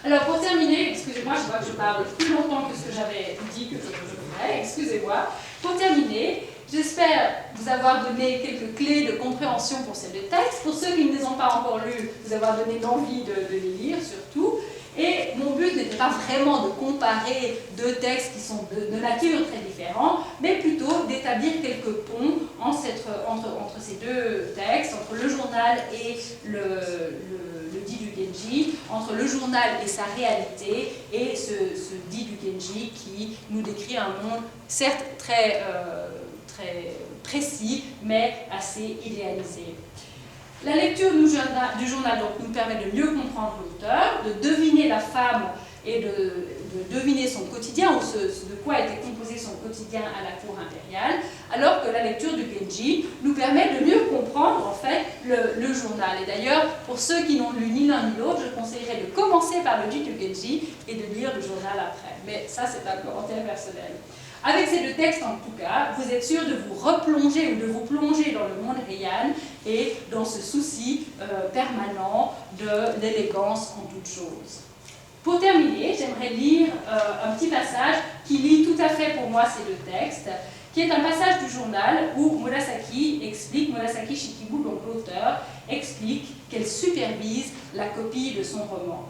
Alors pour terminer, excusez-moi, je vois que je parle plus longtemps que ce que j'avais dit que je voudrais, excusez-moi. Pour terminer, j'espère vous avoir donné quelques clés de compréhension pour ces deux textes. Pour ceux qui ne les ont pas encore lus, vous avoir donné l'envie de les lire surtout. Et mon but n'était pas vraiment de comparer deux textes qui sont de nature très différents, mais plutôt d'établir quelques ponts entre ces deux textes, entre le journal et le dit du Genji, entre le journal et sa réalité, et ce dit du Genji qui nous décrit un monde certes très précis, mais assez idéalisé. La lecture du journal donc, nous permet de mieux comprendre l'auteur, de deviner la femme et de deviner son quotidien, ou de quoi était composé son quotidien à la cour impériale, alors que la lecture du Genji nous permet de mieux comprendre en fait le journal. Et d'ailleurs, pour ceux qui n'ont lu ni l'un ni l'autre, je conseillerais de commencer par le dit du Genji et de lire le journal après. Mais ça, c'est un commentaire personnel. Avec ces deux textes, en tout cas, vous êtes sûr de vous replonger ou de vous plonger dans le monde Heian et dans ce souci permanent de l'élégance en toute chose. Pour terminer, j'aimerais lire un petit passage qui lie tout à fait pour moi ces deux textes, qui est un passage du journal où Murasaki Shikibu, donc l'auteur, explique qu'elle supervise la copie de son roman.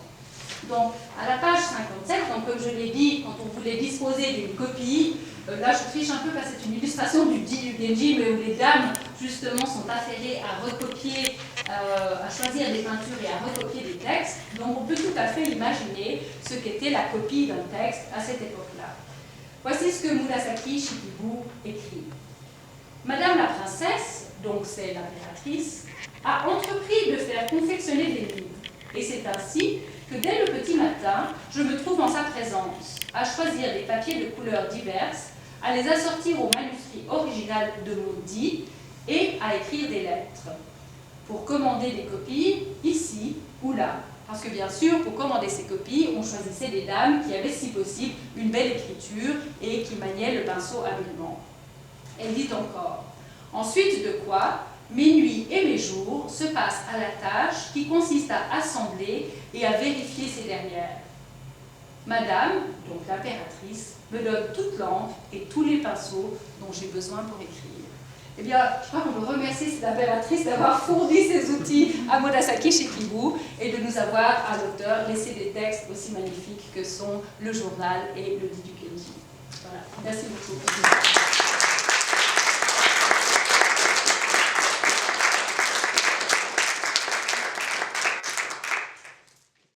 Donc, à la page 57, donc, comme je l'ai dit, quand on voulait disposer d'une copie, là je triche un peu parce que c'est une illustration du dit du Genji, mais où les dames, justement, sont affairées à recopier, à choisir des peintures et à recopier des textes. Donc, on peut tout à fait imaginer ce qu'était la copie d'un texte à cette époque-là. Voici ce que Murasaki Shikibu écrit. Madame la princesse, donc c'est l'impératrice, a entrepris de faire confectionner des livres. Et c'est ainsi que dès le petit matin, je me trouve en sa présence, à choisir des papiers de couleurs diverses, à les assortir au manuscrit original de mon dit et à écrire des lettres. Pour commander des copies, ici ou là. Parce que bien sûr, pour commander ces copies, on choisissait des dames qui avaient, si possible, une belle écriture et qui maniaient le pinceau habilement. Elle dit encore, ensuite de quoi, mes nuits et mes jours se passent à la tâche qui consiste à assembler et à vérifier ces dernières. Madame, donc l'impératrice, me donne toute l'encre et tous les pinceaux dont j'ai besoin pour écrire. Eh bien, je crois qu'on peut remercier cette impératrice d'avoir fourni ces outils à Murasaki Shikibu et de nous avoir, à l'auteur, laissé des textes aussi magnifiques que sont le journal et le dit du Genji. Voilà, merci beaucoup.